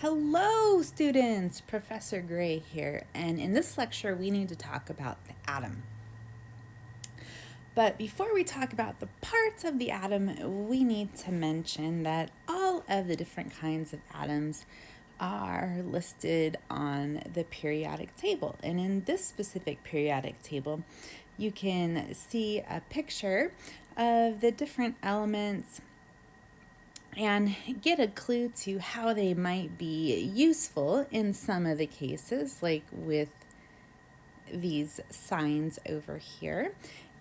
Hello students, Professor Gray here, and in this lecture we need to talk about the atom. But before we talk about the parts of the atom, we need to mention that all of the different kinds of atoms are listed on the periodic table. And in this specific periodic table, you can see a picture of the different elements and get a clue to how they might be useful in some of the cases, like with these signs over here.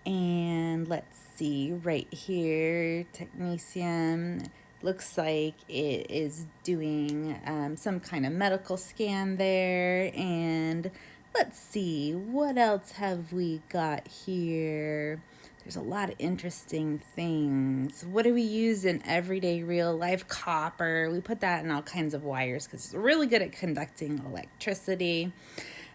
And let's see, right here, technetium looks like it is doing some kind of medical scan there. And let's see, what else have we got here? There's a lot of interesting things. What do we use in everyday real life? Copper. We put that in all kinds of wires because it's really good at conducting electricity.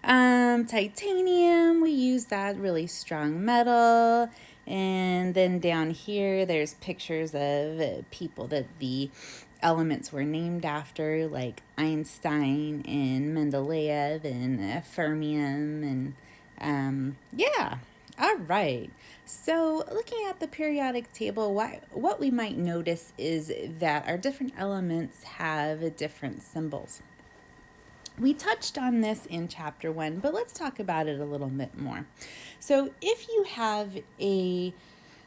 Titanium, we use that really strong metal. And then down here, there's pictures of people that the elements were named after, like Einstein and Mendeleev and fermium. And yeah, all right. So looking at the periodic table, what we might notice is that our different elements have different symbols. We touched on this in chapter 1, but let's talk about it a little bit more. So if you have a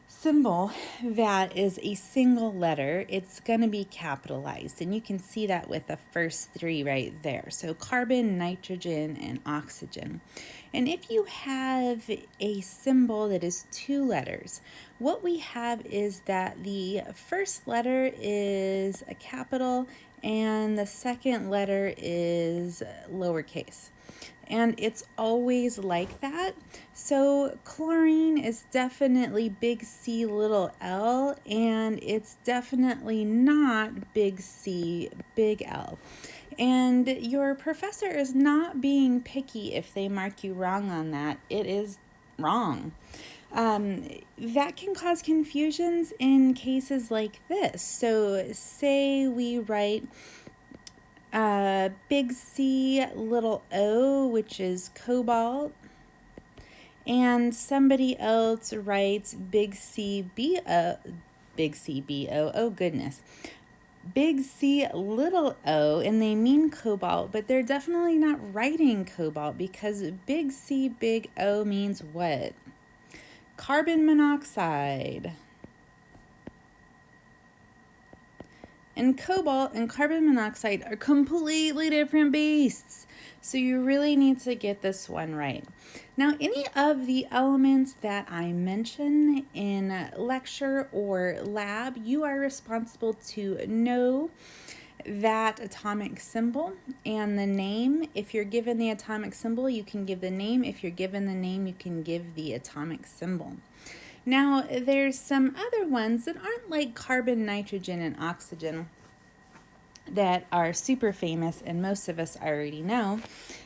symbol that is a single letter, it's going to be capitalized, and you can see that with the first three right there. So carbon, nitrogen, and oxygen. And if you have a symbol that is two letters, what we have is that the first letter is a capital and the second letter is lowercase. And it's always like that. So chlorine is definitely big C, little l, and it's definitely not big C, big L. And your professor is not being picky if they mark you wrong on that. It is wrong. That can cause confusions in cases like this. So say we write big C, little o, which is cobalt, and somebody else writes big C, B, O, oh goodness, big C, little o, and they mean cobalt, but they're definitely not writing cobalt because big C, big O means what? Carbon monoxide. And cobalt and carbon monoxide are completely different beasts. So you really need to get this one right. Now, any of the elements that I mention in lecture or lab, you are responsible to know that atomic symbol and the name. If you're given the atomic symbol, you can give the name. If you're given the name, you can give the atomic symbol. Now, there's some other ones that aren't like carbon, nitrogen, and oxygen that are super famous and most of us already know.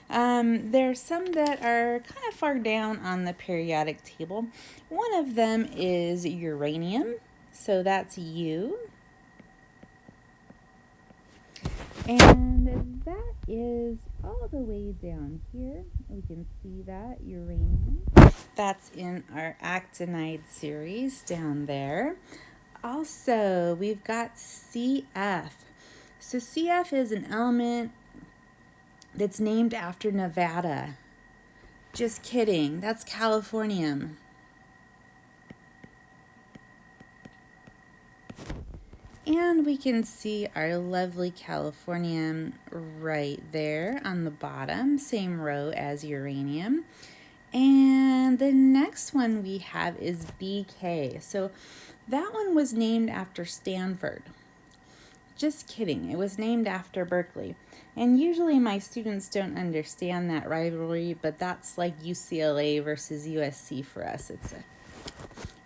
There's some that are kind of far down on the periodic table. One of them is uranium, so that's U. And that is all the way down here. We can see that, uranium. That's in our actinide series down there. Also, we've got CF. So CF is an element that's named after Nevada. Just kidding, that's californium. And we can see our lovely californium right there on the bottom, same row as uranium. And the next one we have is BK. So that one was named after Stanford. Just kidding, it was named after Berkeley. And usually my students don't understand that rivalry, but that's like UCLA versus USC for us. It's a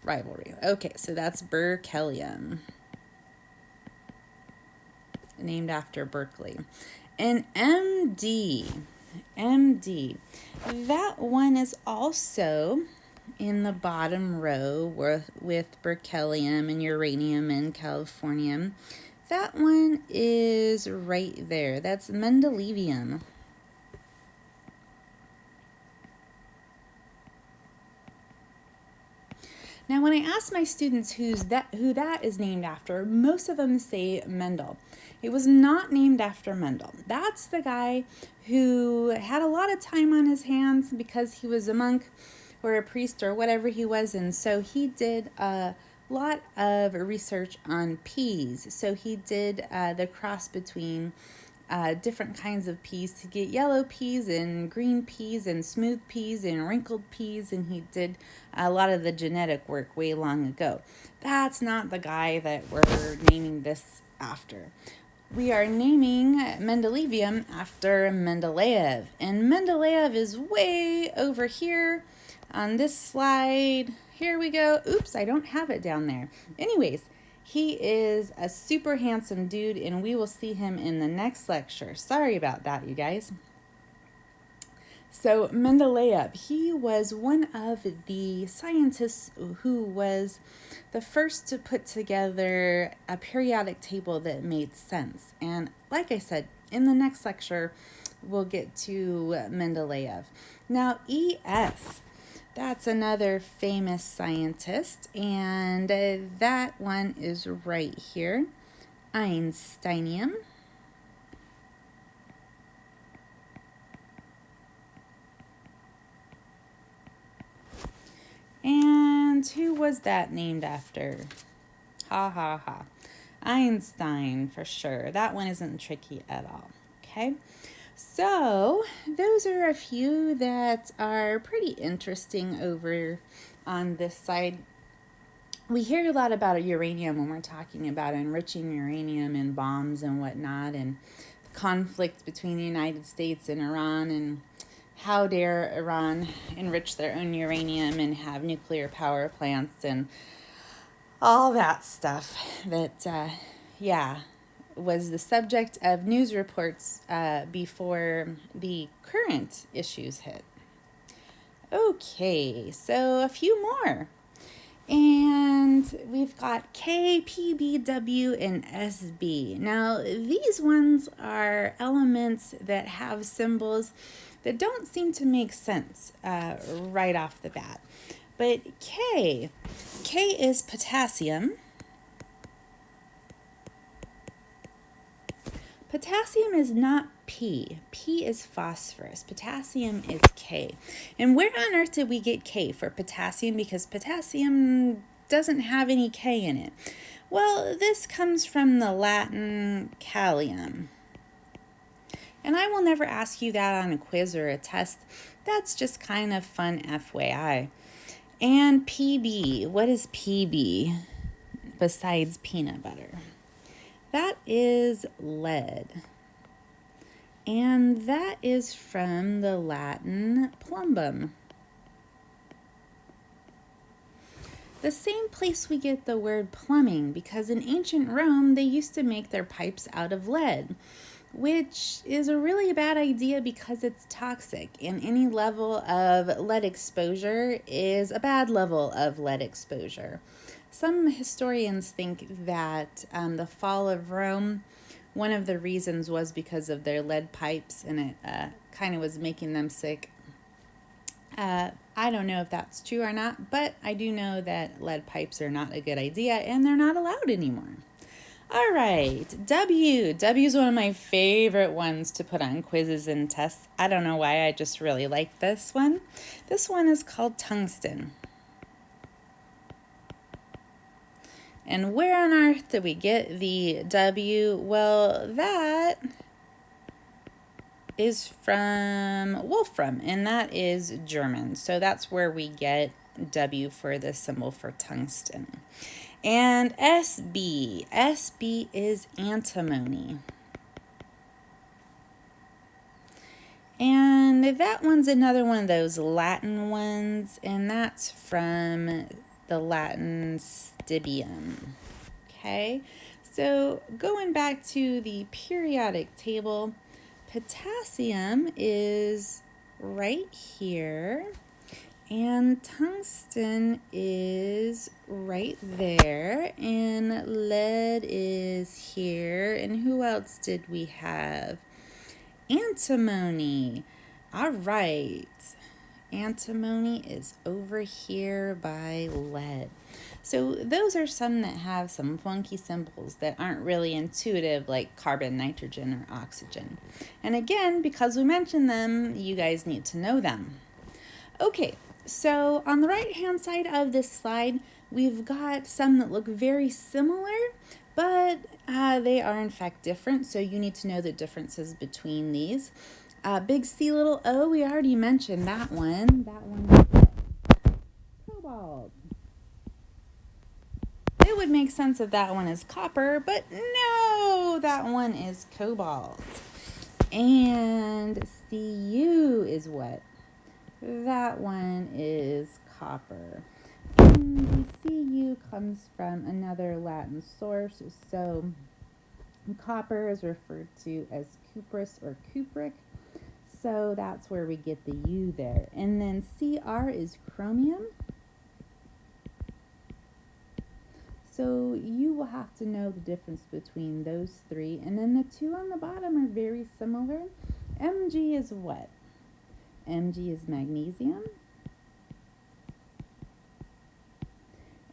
rivalry. Okay, so that's berkelium, named after Berkeley. And MD, that one is also in the bottom row with berkelium and uranium and californium. That one is right there. That's mendelevium. Now, when I ask my students who that is named after, most of them say Mendel. It was not named after Mendel. That's the guy who had a lot of time on his hands because he was a monk or a priest or whatever he was, and so he did a lot of research on peas. So he did the cross between different kinds of peas to get yellow peas and green peas and smooth peas and wrinkled peas, and he did a lot of the genetic work way long ago. That's not the guy that we're naming this after. We are naming mendelevium after Mendeleev, and Mendeleev is way over here on this slide. Here we go. Oops, I don't have it down there. Anyways, he is a super handsome dude, and we will see him in the next lecture. Sorry about that, you guys. So Mendeleev, he was one of the scientists who was the first to put together a periodic table that made sense. And like I said, in the next lecture, we'll get to Mendeleev. Now, E.S., that's another famous scientist, and that one is right here, Einsteinium. And who was that named after? Ha ha ha. Einstein, for sure. That one isn't tricky at all. Okay. So those are a few that are pretty interesting over on this side. We hear a lot about uranium when we're talking about enriching uranium and bombs and whatnot, and the conflict between the United States and Iran, and how dare Iran enrich their own uranium and have nuclear power plants and all that stuff that, was the subject of news reports before the current issues hit. Okay, so a few more. And we've got K, P, B, W, and SB. Now, these ones are elements that have symbols that don't seem to make sense right off the bat. But K is potassium. Potassium is not P. P is phosphorus. Potassium is K. And where on earth did we get K for potassium? Because potassium doesn't have any K in it. Well, this comes from the Latin kalium. And I will never ask you that on a quiz or a test. That's just kind of fun FYI. And PB. What is PB besides peanut butter? That is lead. And that is from the Latin plumbum. The same place we get the word plumbing, because in ancient Rome, they used to make their pipes out of lead, which is a really bad idea because it's toxic, and any level of lead exposure is a bad level of lead exposure. Some historians think that the fall of Rome, one of the reasons was because of their lead pipes, and it kind of was making them sick. I don't know if that's true or not, but I do know that lead pipes are not a good idea, and they're not allowed anymore. All right, W. W is one of my favorite ones to put on quizzes and tests. I don't know why, I just really like this one. This one is called tungsten. And where on earth did we get the W? Well, that is from Wolfram, and that is German. So that's where we get W for the symbol for tungsten. And SB. SB is antimony. And that one's another one of those Latin ones, and that's from the Latin stibium. Okay, so going back to the periodic table, potassium is right here, And tungsten is right there, and lead is here. And who else did we have? Antimony. All right. Antimony is over here by lead. So those are some that have some funky symbols that aren't really intuitive, like carbon, nitrogen, or oxygen. And again, because we mentioned them, you guys need to know them. Okay, so on the right hand side of this slide, we've got some that look very similar, but they are in fact different, so you need to know the differences between these. Big C, little o, we already mentioned that one. That one is cobalt. It would make sense if that one is copper, but no, that one is cobalt. And Cu is what? That one is copper. And the Cu comes from another Latin source, so copper is referred to as cuprous or cupric, so that's where we get the U there. And then Cr is chromium. So you will have to know the difference between those three. And then the two on the bottom are very similar. Mg is what? Mg is magnesium.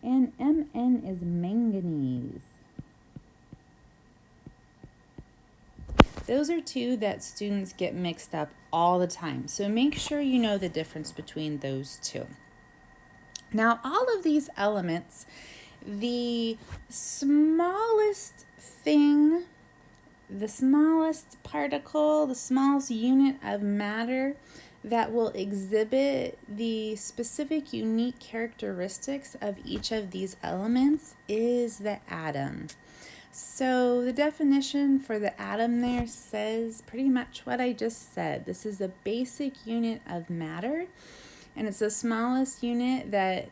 And Mn is manganese. Those are two that students get mixed up all the time. So make sure you know the difference between those two. Now, all of these elements, the smallest thing, the smallest particle, the smallest unit of matter that will exhibit the specific unique characteristics of each of these elements is the atom. So the definition for the atom there says pretty much what I just said. This is a basic unit of matter, and it's the smallest unit that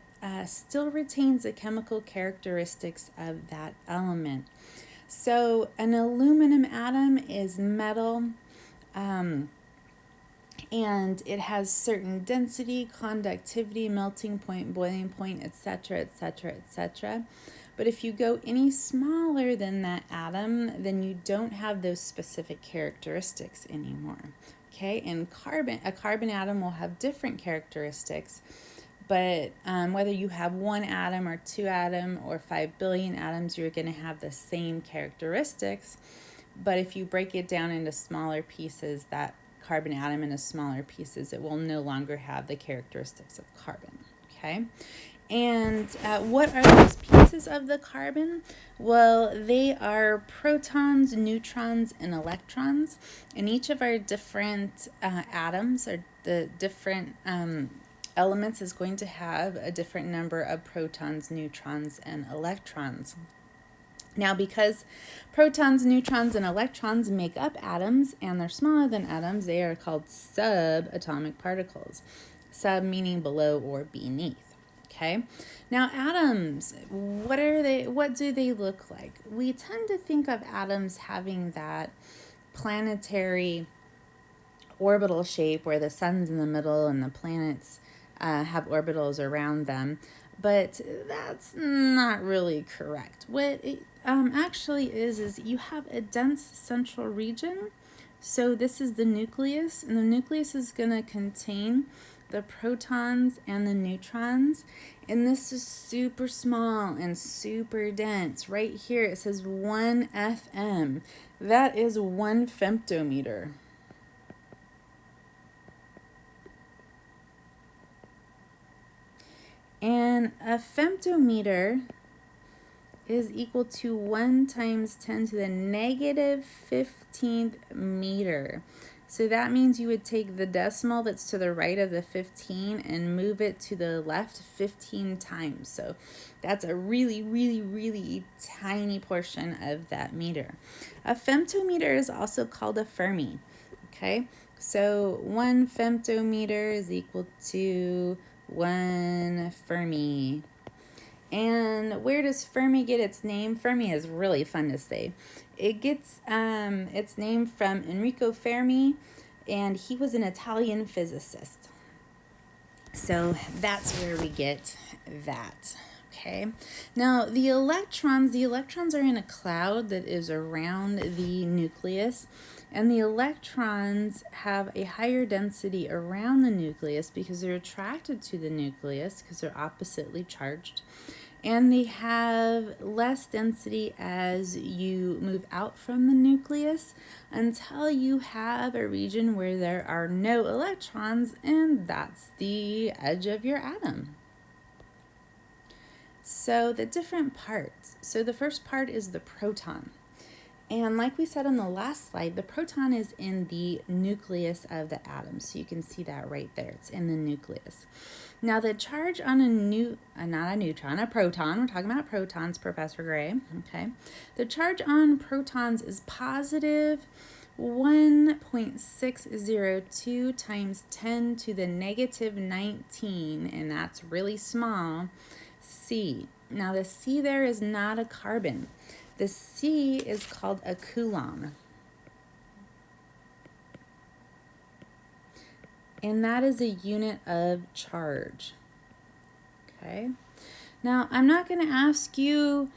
still retains the chemical characteristics of that element. So an aluminum atom is metal, and it has certain density, conductivity, melting point, boiling point, etc., etc., etc. But if you go any smaller than that atom, then you don't have those specific characteristics anymore. Okay, and a carbon atom will have different characteristics, but whether you have one atom or two atom or 5 billion atoms, you're going to have the same characteristics. But if you break it down into smaller pieces, that carbon atom into smaller pieces, it will no longer have the characteristics of carbon. Okay. And what are those pieces of the carbon? Well, they are protons, neutrons, and electrons. And each of our different atoms, or the different elements, is going to have a different number of protons, neutrons, and electrons. Now, because protons, neutrons, and electrons make up atoms, and they're smaller than atoms, they are called subatomic particles. Sub meaning below or beneath. Okay. Now, atoms, what are they? What do they look like? We tend to think of atoms having that planetary orbital shape where the sun's in the middle and the planets have orbitals around them, but that's not really correct. What it actually is you have a dense central region. So this is the nucleus, and the nucleus is going to contain the protons and the neutrons, and this is super small and super dense. Right here it says 1 FM. That is 1 femtometer. And a femtometer is equal to 1 times 10 to the negative 15th meter. So that means you would take the decimal that's to the right of the 15 and move it to the left 15 times. So that's a really, really, really tiny portion of that meter. A femtometer is also called a Fermi. Okay, so 1 femtometer is equal to 1 Fermi. And where does Fermi get its name? Fermi is really fun to say. It gets its name from Enrico Fermi, and he was an Italian physicist. So that's where we get that. Okay. Now the electrons are in a cloud that is around the nucleus, and the electrons have a higher density around the nucleus because they're attracted to the nucleus because they're oppositely charged. And they have less density as you move out from the nucleus until you have a region where there are no electrons, and that's the edge of your atom. So the different parts. So the first part is the proton. And like we said on the last slide, the proton is in the nucleus of the atom. So you can see that right there. It's in the nucleus. Now the charge on a proton, we're talking about protons, Professor Gray, okay? The charge on protons is positive 1.602 times 10 to the negative 19, and that's really small, C. Now the C there is not a carbon. The C is called a coulomb. And that is a unit of charge. Okay. Now, I'm not going to ask you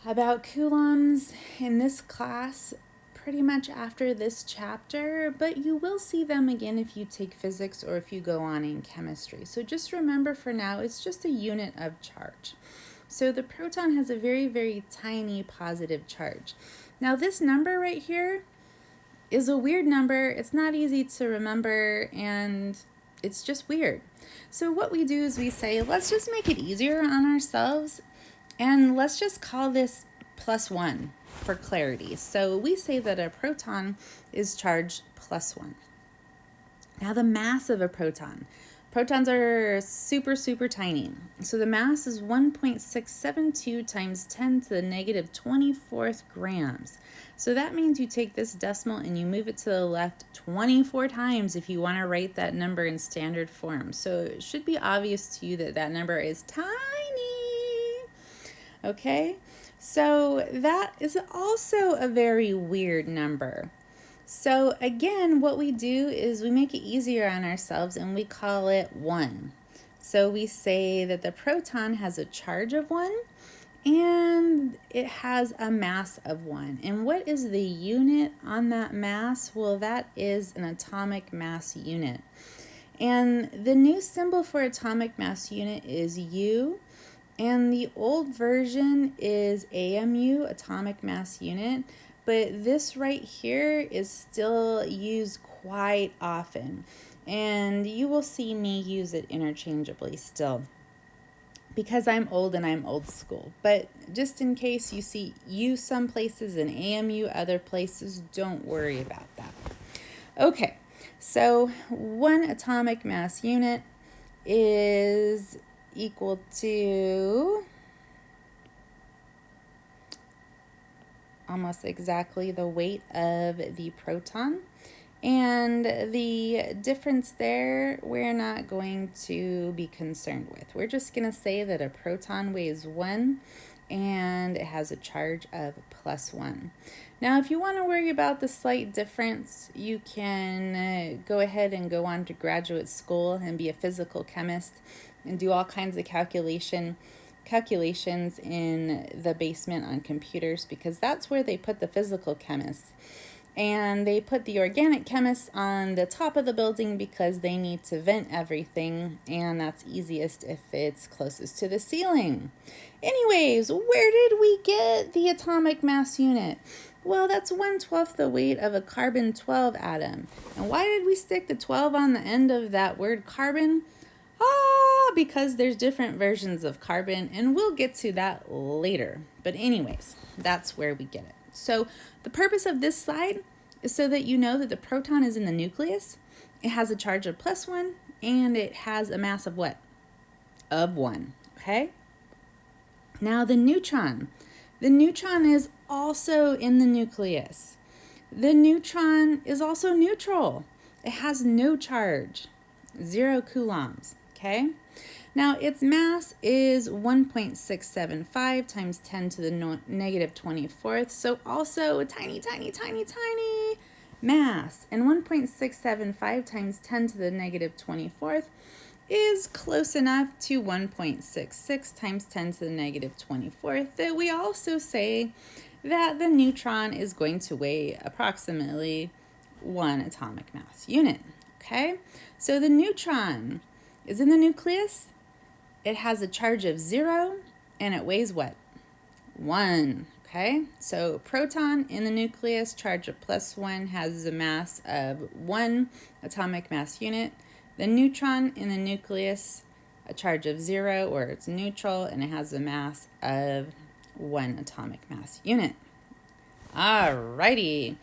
about coulombs in this class pretty much after this chapter, but you will see them again if you take physics or if you go on in chemistry. So just remember for now, it's just a unit of charge. So the proton has a very, very tiny positive charge. Now, this number right here is a weird number. It's not easy to remember, and it's just weird. So what we do is we say, let's just make it easier on ourselves, and let's just call this +1 for clarity. So we say that a proton is charged +1. Now the mass of a proton. Protons are super, super tiny. So the mass is 1.672 times 10 to the negative 24th grams. So that means you take this decimal and you move it to the left 24 times if you want to write that number in standard form. So it should be obvious to you that that number is tiny. Okay, so that is also a very weird number. So again, what we do is we make it easier on ourselves and we call it 1. So we say that the proton has a charge of 1 and it has a mass of 1. And what is the unit on that mass? Well, that is an atomic mass unit. And the new symbol for atomic mass unit is U. And the old version is AMU, atomic mass unit. But this right here is still used quite often. And you will see me use it interchangeably still, because I'm old and I'm old school. But just in case you see U some places and AMU other places, don't worry about that. Okay, so 1 atomic mass unit is equal to almost exactly the weight of the proton. And the difference there, we're not going to be concerned with. We're just going to say that a proton weighs 1 and it has a charge of +1. Now, if you want to worry about the slight difference, you can go ahead and go on to graduate school and be a physical chemist and do all kinds of calculations in the basement on computers, because that's where they put the physical chemists. And they put the organic chemists on the top of the building because they need to vent everything, and that's easiest if it's closest to the ceiling. Anyways, where did we get the atomic mass unit? Well, that's 1/12 the weight of a carbon-12 atom. And why did we stick the 12 on the end of that word carbon? Because there's different versions of carbon, and we'll get to that later. But anyways, that's where we get it. So the purpose of this slide is so that you know that the proton is in the nucleus. It has a charge of +1, and it has a mass of what? Of 1, okay? Now the neutron. The neutron is also in the nucleus. The neutron is also neutral. It has no charge, 0 coulombs, okay? Now, its mass is 1.675 times 10 to the negative 24th, so also a tiny, tiny, tiny, tiny mass. And 1.675 times 10 to the negative 24th is close enough to 1.66 times 10 to the negative 24th that we also say that the neutron is going to weigh approximately 1 atomic mass unit. Okay, so the neutron is in the nucleus. It has a charge of 0 and it weighs what? 1. Okay, so proton in the nucleus, charge of +1, has a mass of 1 atomic mass unit. The neutron in the nucleus, a charge of 0, or it's neutral, and it has a mass of 1 atomic mass unit. Alrighty,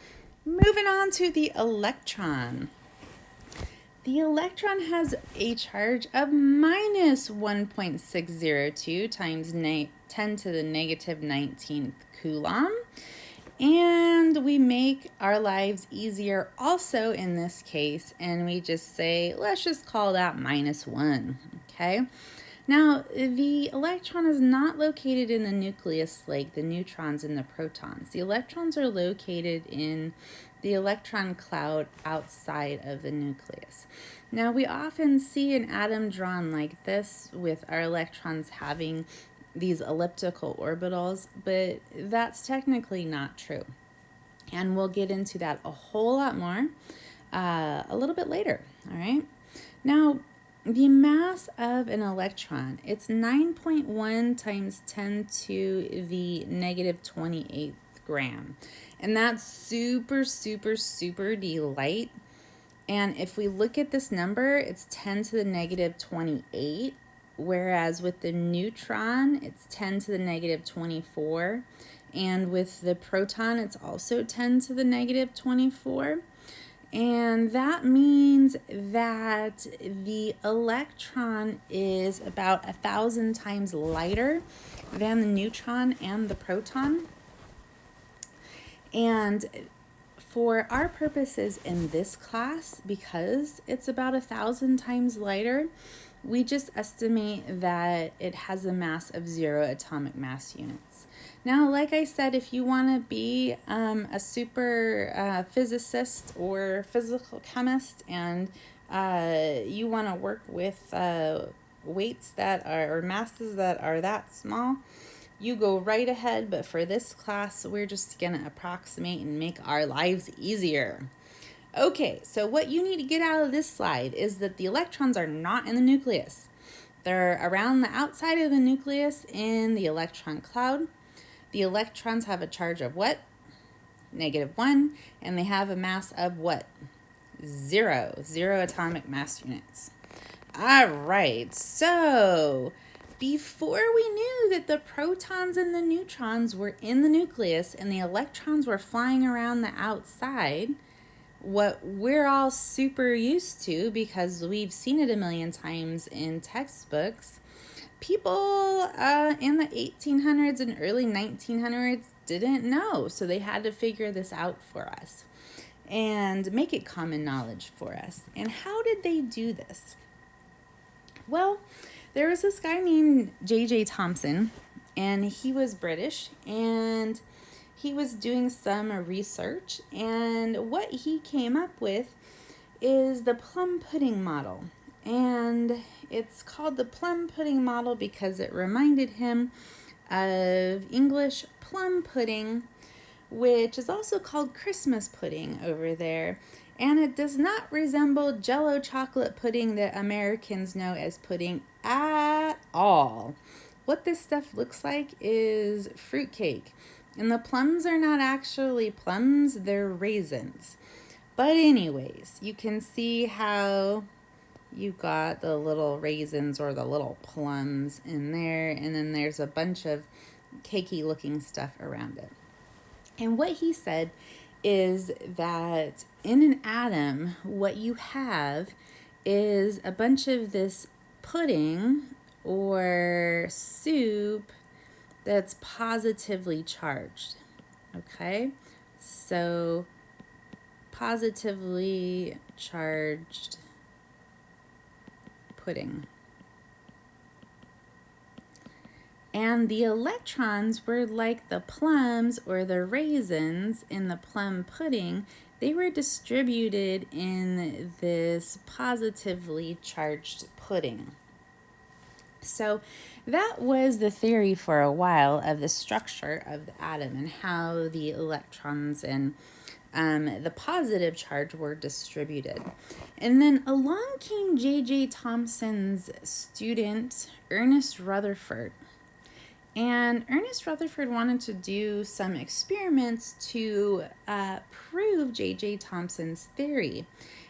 moving on to the electron. The electron has a charge of minus 1.602 times 10 to the negative 19th Coulomb. And we make our lives easier also in this case, and we just say, let's just call that -1, okay? Now, the electron is not located in the nucleus like the neutrons and the protons. The electrons are located in the electron cloud outside of the nucleus. Now, we often see an atom drawn like this with our electrons having these elliptical orbitals, but that's technically not true. And we'll get into that a whole lot more a little bit later, all right? Now, the mass of an electron, it's 9.1 times 10 to the negative 28th gram. And that's super, super, super light. And if we look at this number, it's 10 to the negative 28, whereas with the neutron, it's 10 to the negative 24. And with the proton, it's also 10 to the negative 24. And that means that the electron is about 1,000 times lighter than the neutron and the proton. And for our purposes in this class, because it's about 1,000 times lighter, we just estimate that it has a mass of 0 atomic mass units. Now, like I said, if you want to be a super physicist or physical chemist and you want to work with weights that are, or masses that are that small, you go right ahead. But for this class, we're just going to approximate and make our lives easier. Okay, so what you need to get out of this slide is that the electrons are not in the nucleus. They're around the outside of the nucleus in the electron cloud. The electrons have a charge of what? -1, and they have a mass of what? 0 atomic mass units. All right, so before we knew that the protons and the neutrons were in the nucleus and the electrons were flying around the outside, what we're all super used to because we've seen it a million times in textbooks, people in the 1800s and early 1900s didn't know, so they had to figure this out for us and make it common knowledge for us. And how did they do this? Well, there was this guy named J.J. Thomson, and he was British, and he was doing some research, and what he came up with is the plum pudding model. And it's called the plum pudding model because it reminded him of English plum pudding, which is also called Christmas pudding over there. And it does not resemble Jell-O chocolate pudding that Americans know as pudding at all. What this stuff looks like is fruitcake. And the plums are not actually plums, they're raisins. But anyways, you can see how you got the little raisins or the little plums in there, and then there's a bunch of cakey looking stuff around it. And what he said is that in an atom, what you have is a bunch of this pudding or soup that's positively charged. Okay, so positively charged pudding. And the electrons were like the plums or the raisins in the plum pudding. they were distributed in this positively charged pudding. So that was the theory for a while of the structure of the atom and how the electrons and the positive charge were distributed. And then along came J.J. Thomson's student, Ernest Rutherford. And Ernest Rutherford wanted to do some experiments to prove J.J. Thomson's theory.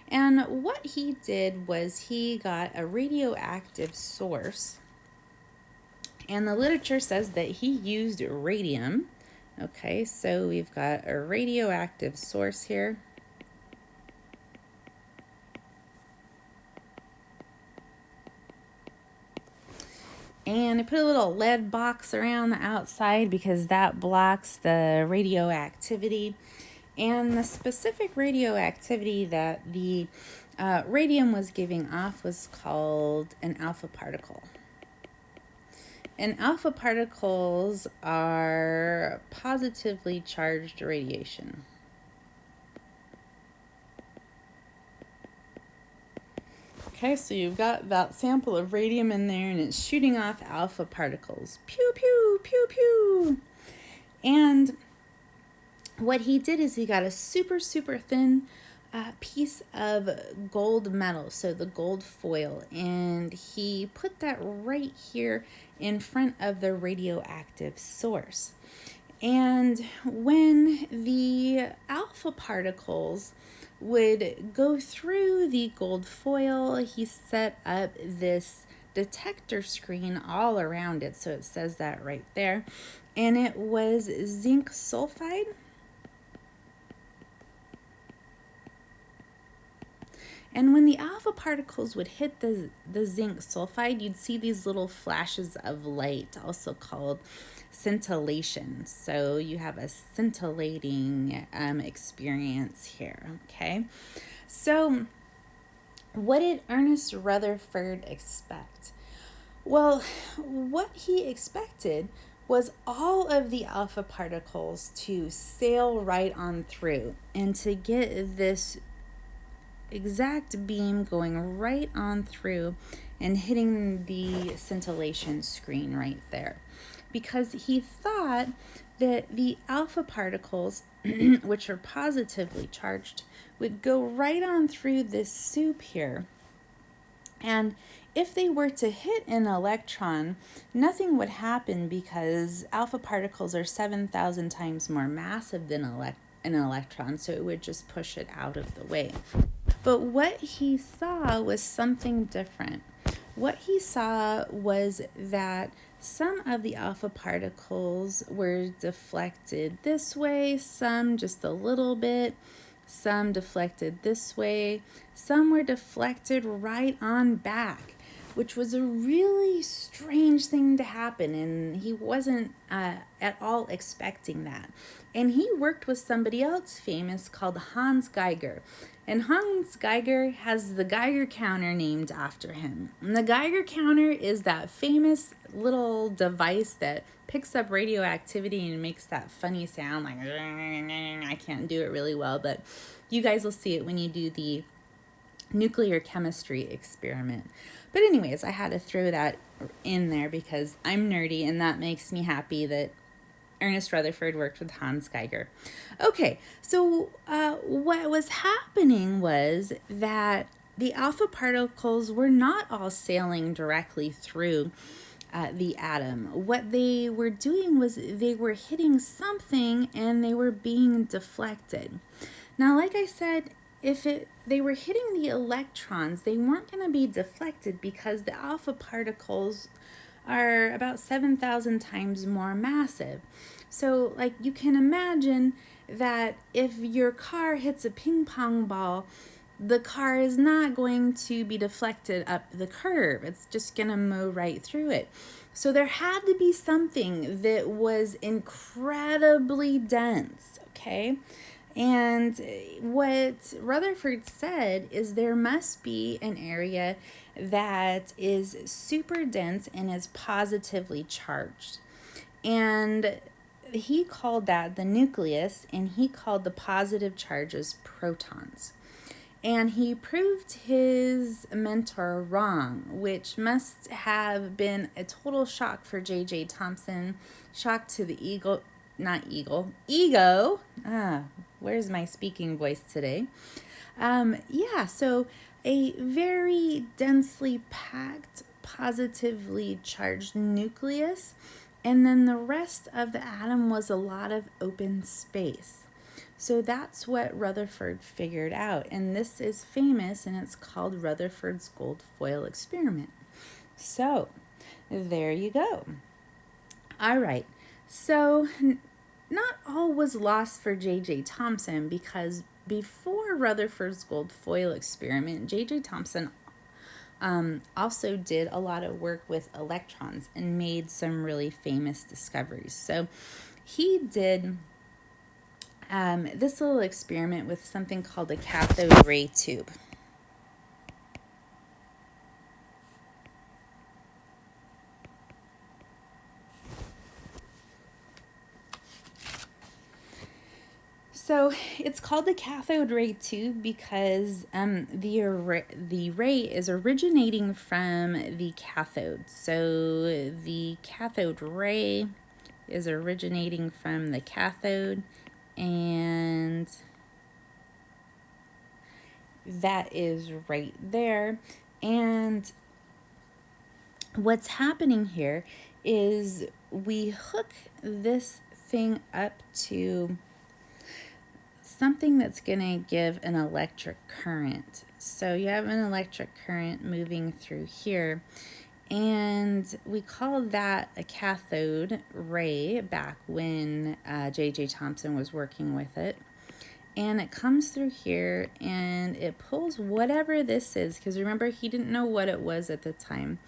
And what he did was he got a radioactive source. And the literature says that he used radium. Okay, so we've got a radioactive source here. And I put a little lead box around the outside because that blocks the radioactivity. And the specific radioactivity that the radium was giving off was called an alpha particle. And alpha particles are positively charged radiation. Okay, so you've got that sample of radium in there and it's shooting off alpha particles. Pew, pew, pew, pew. And what he did is he got a super, super thin piece of gold metal, so the gold foil, and he put that right here in front of the radioactive source. And when the alpha particles would go through the gold foil, he set up this detector screen all around it, so it says that right there, and it was zinc sulfide. And when the alpha particles would hit the zinc sulfide, you'd see these little flashes of light, also called scintillation. So you have a scintillating experience here, okay? So what did Ernest Rutherford expect? Well, what he expected was all of the alpha particles to sail right on through and to get this exact beam going right on through and hitting the scintillation screen right there, because he thought that the alpha particles, which are positively charged, would go right on through this soup here, and if they were to hit an electron, nothing would happen because alpha particles are 7,000 times more massive than an electron, so it would just push it out of the way. But what he saw was something different. What he saw was that some of the alpha particles were deflected this way, some just a little bit, some deflected this way, some were deflected right on back, which was a really strange thing to happen, and he wasn't at all expecting that. And he worked with somebody else famous called Hans Geiger. And Hans Geiger has the Geiger counter named after him. And the Geiger counter is that famous little device that picks up radioactivity and makes that funny sound like, I can't do it really well, but you guys will see it when you do the nuclear chemistry experiment. But anyways, I had to throw that in there because I'm nerdy and that makes me happy that Ernest Rutherford worked with Hans Geiger. Okay, so what was happening was that the alpha particles were not all sailing directly through the atom. What they were doing was they were hitting something and they were being deflected. Now, like I said, if they were hitting the electrons, they weren't going to be deflected because the alpha particles are about 7,000 times more massive. So, like, you can imagine that if your car hits a ping pong ball, the car is not going to be deflected up the curb. It's just going to mow right through it. So there had to be something that was incredibly dense, okay? And what Rutherford said is there must be an area that is super dense and is positively charged. And he called that the nucleus, and he called the positive charges protons. And he proved his mentor wrong, which must have been a total shock for J.J. Thomson, shock to the ego. Where's my speaking voice today? So a very densely packed, positively charged nucleus, and then the rest of the atom was a lot of open space. So that's what Rutherford figured out, and this is famous, and it's called Rutherford's gold foil experiment. So there you go. All right, so not all was lost for J.J. Thomson, because before Rutherford's gold foil experiment, J.J. Thomson also did a lot of work with electrons and made some really famous discoveries. So he did this little experiment with something called a cathode ray tube. So it's called the cathode ray tube because the ray is originating from the cathode. So the cathode ray is originating from the cathode, and that is right there. And what's happening here is we hook this thing up to something that's going to give an electric current. So you have an electric current moving through here, and we called that a cathode ray back when J.J. Thomson was working with it. And it comes through here and it pulls whatever this is, because remember, he didn't know what it was at the time,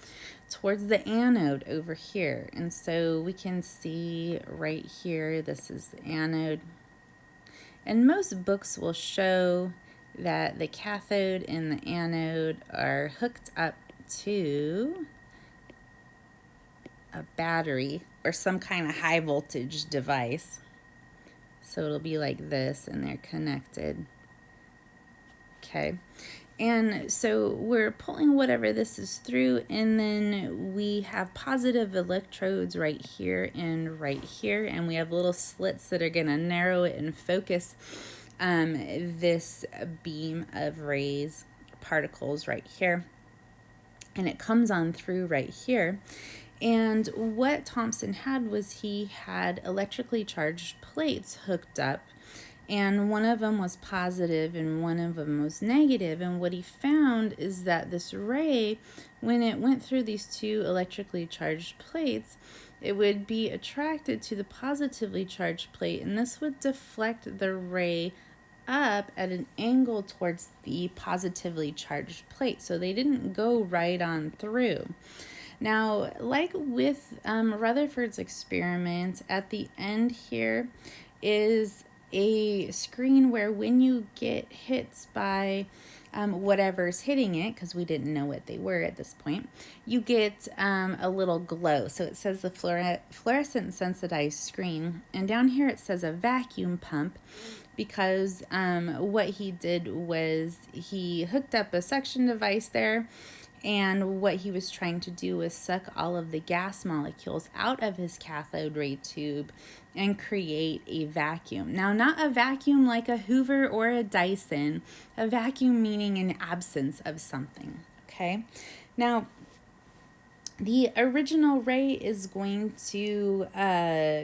towards the anode over here. And so we can see right here, this is the anode. And most books will show that the cathode and the anode are hooked up to a battery or some kind of high voltage device. So it'll be like this, and they're connected. Okay. And so we're pulling whatever this is through, and then we have positive electrodes right here and right here, and we have little slits that are going to narrow it and focus this beam of rays, particles right here. And it comes on through right here. And what Thomson had was he had electrically charged plates hooked up, and one of them was positive and one of them was negative. And what he found is that this ray, when it went through these two electrically charged plates, it would be attracted to the positively charged plate, and this would deflect the ray up at an angle towards the positively charged plate. So they didn't go right on through. Now, like with Rutherford's experiment, at the end here is a screen where when you get hits by whatever's hitting it, because we didn't know what they were at this point, you get a little glow. So it says the fluorescent sensitized screen, and down here it says a vacuum pump, because what he did was he hooked up a suction device there, and what he was trying to do was suck all of the gas molecules out of his cathode ray tube and create a vacuum. Now, not a vacuum like a Hoover or a Dyson, a vacuum meaning an absence of something, okay? Now, the original ray is going to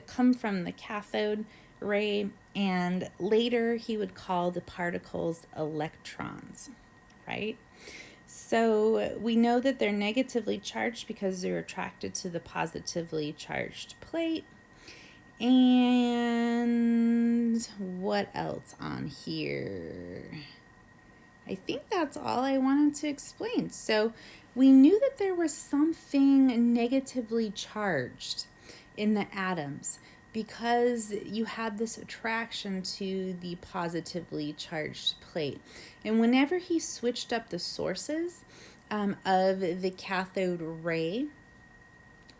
come from the cathode ray, and later he would call the particles electrons, right? So we know that they're negatively charged because they're attracted to the positively charged plate. And what else on here? I think that's all I wanted to explain. So we knew that there was something negatively charged in the atoms, because you had this attraction to the positively charged plate. And whenever he switched up the sources of the cathode ray,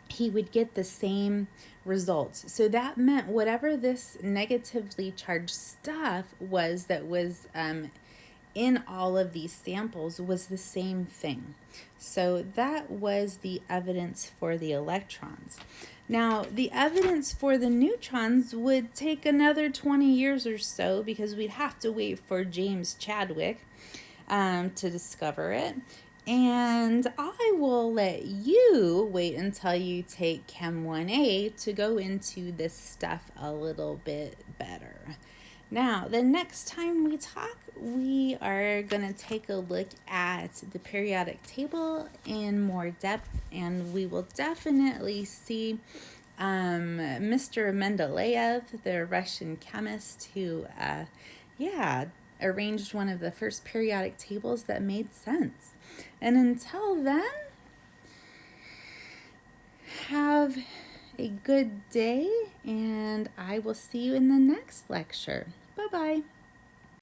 he would get the same results. So that meant whatever this negatively charged stuff was that was in all of these samples was the same thing. So that was the evidence for the electrons. Now, the evidence for the neutrons would take another 20 years or so because we'd have to wait for James Chadwick to discover it. And I will let you wait until you take Chem 1A to go into this stuff a little bit better. Now, the next time we talk, we are going to take a look at the periodic table in more depth, and we will definitely see Mr. Mendeleev, the Russian chemist who, arranged one of the first periodic tables that made sense. And until then, have a good day, and I will see you in the next lecture. Bye-bye.